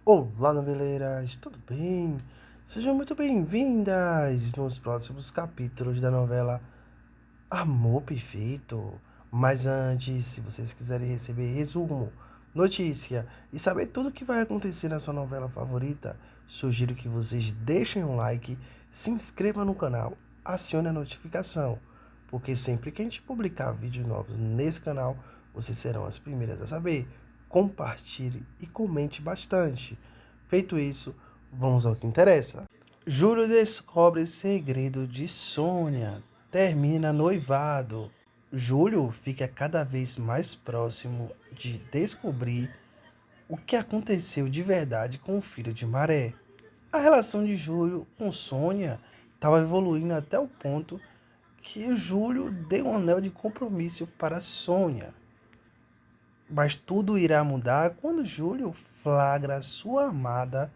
Olá, noveleiras, tudo bem? Sejam muito bem-vindas nos próximos capítulos da novela Amor Perfeito. Mas antes, se vocês quiserem receber resumo, notícia e saber tudo o que vai acontecer na sua novela favorita, sugiro que vocês deixem um like, se inscrevam no canal, acione a notificação, porque sempre que a gente publicar vídeos novos nesse canal, vocês serão as primeiras a saber. Compartilhe e comente bastante. Feito isso, vamos ao que interessa. Júlio descobre segredo de Sônia. Termina noivado. Júlio fica cada vez mais próximo de descobrir o que aconteceu de verdade com o filho de Maré. A relação de Júlio com Sônia estava evoluindo até o ponto que o Júlio deu um anel de compromisso para Sônia. Mas tudo irá mudar quando Júlio flagra sua amada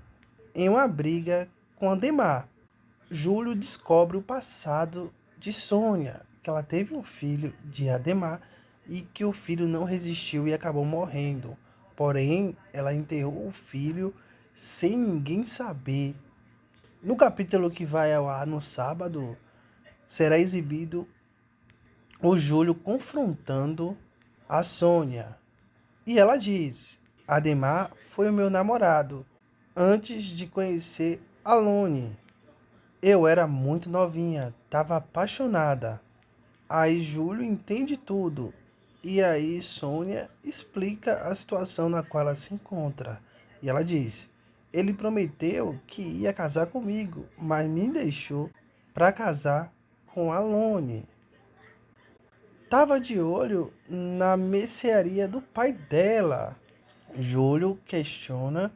em uma briga com Ademar. Júlio descobre o passado de Sônia, que ela teve um filho de Ademar e que o filho não resistiu e acabou morrendo. Porém, ela enterrou o filho sem ninguém saber. No capítulo que vai ao ar no sábado, será exibido o Júlio confrontando a Sônia. E ela diz: Ademar foi o meu namorado antes de conhecer Alone. Eu era muito novinha, estava apaixonada. Aí Júlio entende tudo. E aí Sônia explica a situação na qual ela se encontra. E ela diz: ele prometeu que ia casar comigo, mas me deixou para casar com Alone. Tava de olho na mercearia do pai dela. Júlio questiona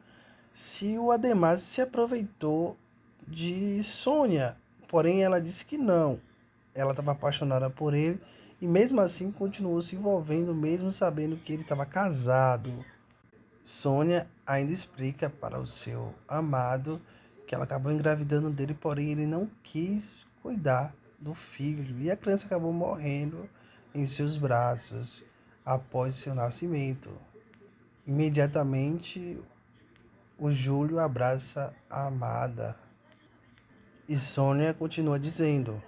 se o Ademar se aproveitou de Sônia, porém ela disse que não. Ela estava apaixonada por ele e mesmo assim continuou se envolvendo, mesmo sabendo que ele estava casado. Sônia ainda explica para o seu amado que ela acabou engravidando dele, porém ele não quis cuidar do filho e a criança acabou morrendo em seus braços após seu nascimento. Imediatamente, o Júlio abraça a amada e Sônia continua dizendo: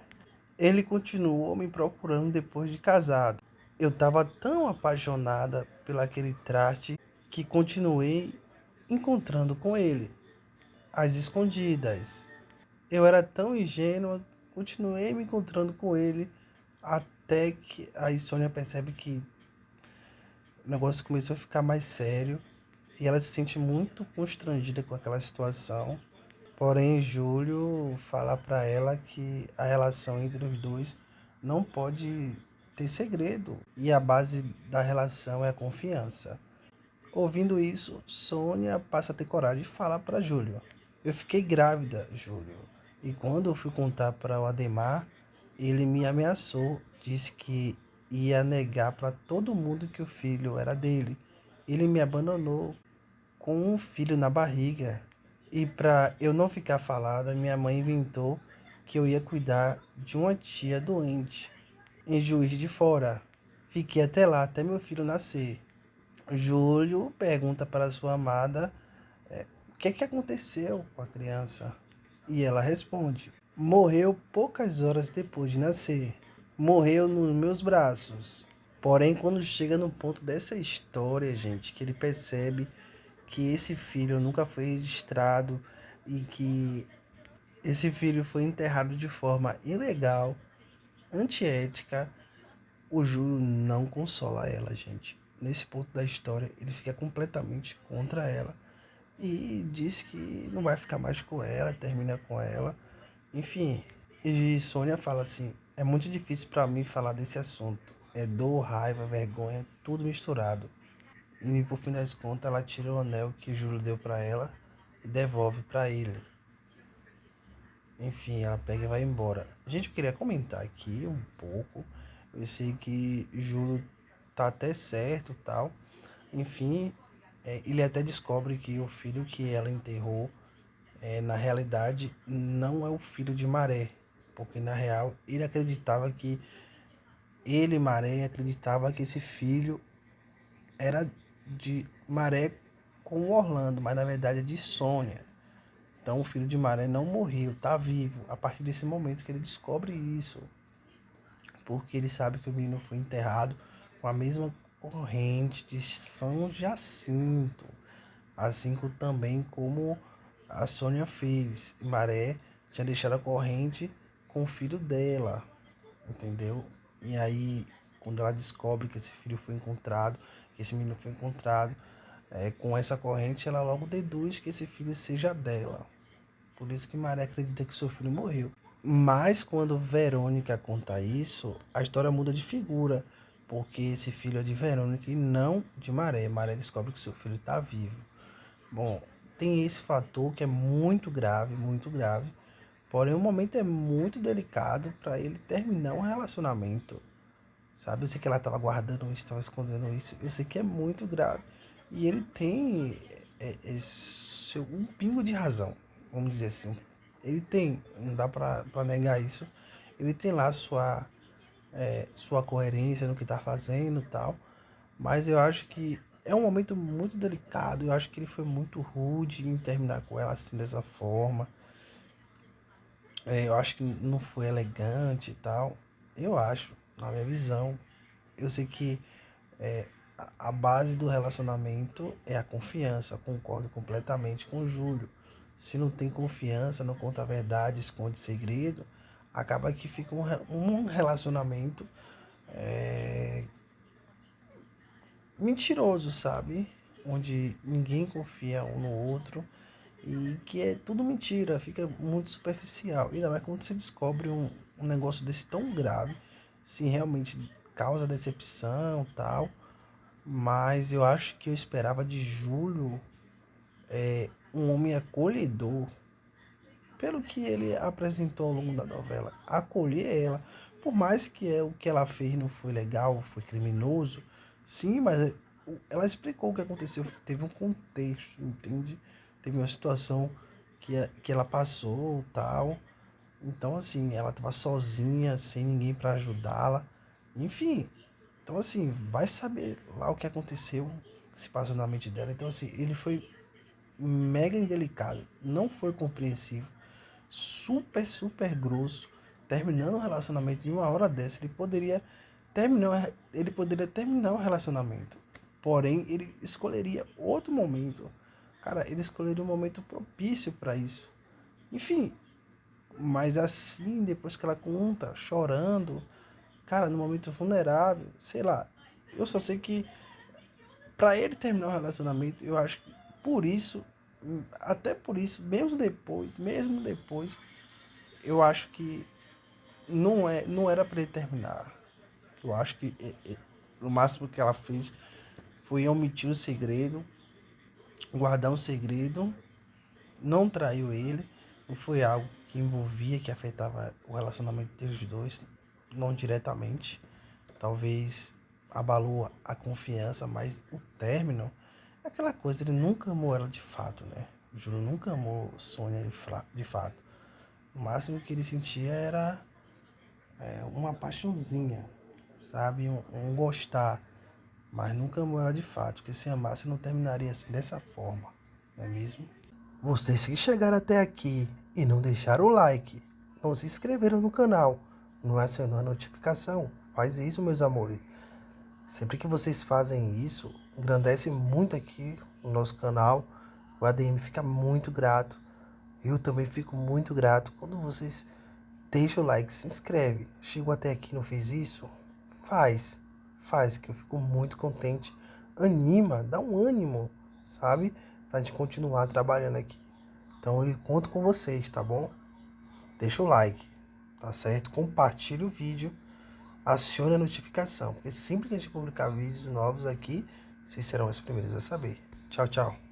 ele continuou me procurando depois de casado. Eu estava tão apaixonada pelaquele traste que continuei encontrando com ele, às escondidas. Eu era tão ingênua, continuei me encontrando com ele, até que a Sônia percebe que o negócio começou a ficar mais sério e ela se sente muito constrangida com aquela situação. Porém, Júlio fala para ela que a relação entre os dois não pode ter segredo e a base da relação é a confiança. Ouvindo isso, Sônia passa a ter coragem de falar para Júlio: eu fiquei grávida, Júlio. E quando eu fui contar para o Ademar, ele me ameaçou, disse que ia negar para todo mundo que o filho era dele. Ele me abandonou com um filho na barriga. E para eu não ficar falada, minha mãe inventou que eu ia cuidar de uma tia doente em Juiz de Fora. Fiquei até lá, até meu filho nascer. Júlio pergunta para sua amada o que é que aconteceu com a criança. E ela responde: morreu poucas horas depois de nascer. Morreu nos meus braços. Porém, quando chega no ponto dessa história, gente, que ele percebe que esse filho nunca foi registrado e que esse filho foi enterrado de forma ilegal, antiética, o Júlio não consola ela, gente. Nesse ponto da história, ele fica completamente contra ela e diz que não vai ficar mais com ela, termina com ela. Enfim, e Sônia fala assim: é muito difícil para mim falar desse assunto. É dor, raiva, vergonha, tudo misturado. E por fim das contas, ela tira o anel que Júlio deu para ela e devolve para ele. Enfim, ela pega e vai embora. Gente, eu queria comentar aqui um pouco. Eu sei que Júlio tá até certo e tal. Enfim, ele até descobre que o filho que ela enterrou, na realidade, não é o filho de Maré. Porque na real, ele acreditava que ele, Maré, acreditava que esse filho era de Maré com o Orlando, mas na verdade é de Sônia. Então o filho de Maré não morreu, tá vivo. A partir desse momento que ele descobre isso, porque ele sabe que o menino foi enterrado com a mesma corrente de São Jacinto, assim como também como a Sônia fez. Maré tinha deixado a corrente com o filho dela, entendeu? E aí, quando ela descobre que esse filho foi encontrado, que esse menino foi encontrado, com essa corrente, ela logo deduz que esse filho seja dela. Por isso que Maré acredita que seu filho morreu. Mas quando Verônica conta isso, a história muda de figura, porque esse filho é de Verônica e não de Maré. Maré descobre que seu filho está vivo. Bom, tem esse fator que é muito grave, porém o momento é muito delicado para ele terminar um relacionamento. Sabe, eu sei que ela estava guardando isso, estava escondendo isso, eu sei que é muito grave. E ele tem um pingo de razão, vamos dizer assim. Ele tem, não dá para negar isso. Ele tem lá sua coerência no que está fazendo e tal. Mas eu acho que é um momento muito delicado. Eu acho que ele foi muito rude em terminar com ela assim, dessa forma. Eu acho que não foi elegante e tal. Eu acho, na minha visão. Eu sei que é, a base do relacionamento é a confiança. Concordo completamente com o Júlio. Se não tem confiança, não conta a verdade, esconde segredo, acaba que fica um relacionamento é, mentiroso, sabe? Onde ninguém confia um no outro e que é tudo mentira, fica muito superficial. E ainda mais quando você descobre um negócio desse tão grave, se realmente causa decepção e tal. Mas eu acho que eu esperava de Júlio um homem acolhedor, pelo que ele apresentou ao longo da novela, acolher ela, por mais que o que ela fez não foi legal, foi criminoso, sim, mas ela explicou o que aconteceu, teve um contexto, entende? Teve uma situação que ela passou, tal. Então, assim, ela estava sozinha, sem ninguém para ajudá-la. Enfim, então, assim, vai saber lá o que aconteceu, se passou na mente dela. Então, assim, ele foi mega indelicado, não foi compreensivo, super grosso, terminando um relacionamento em uma hora dessa. Ele poderia terminar o relacionamento, porém ele escolheria outro momento. Cara, ele escolheria um momento propício para isso. Enfim, mas assim, depois que ela conta, chorando, cara, no momento vulnerável, sei lá, eu só sei que para ele terminar o relacionamento, eu acho que por isso, até por isso, mesmo depois, eu acho que não era para ele terminar. Eu acho que o máximo que ela fez foi omitir o segredo, guardar um segredo, não traiu ele, não foi algo que envolvia, que afetava o relacionamento deles dois, não diretamente. Talvez abalou a confiança, mas o término é aquela coisa, ele nunca amou ela de fato, né? O Júlio nunca amou Sônia de fato. O máximo que ele sentia era uma paixãozinha, sabe? Um gostar, mas nunca amou ela de fato, porque se amasse não terminaria assim dessa forma, não é mesmo? Vocês que chegaram até aqui e não deixaram o like, não se inscreveram no canal, não acionou a notificação, faz isso, meus amores. Sempre que vocês fazem isso, engrandece muito aqui o nosso canal. O ADM fica muito grato. Eu também fico muito grato quando vocês deixam o like, se inscreve. Chegou até aqui e não fez isso? Faz, que eu fico muito contente. Anima, dá um ânimo, sabe? Pra gente continuar trabalhando aqui. Então eu conto com vocês, tá bom? Deixa o like, tá certo? Compartilha o vídeo, acione a notificação, porque sempre que a gente publicar vídeos novos aqui, vocês serão os primeiros a saber. Tchau, tchau.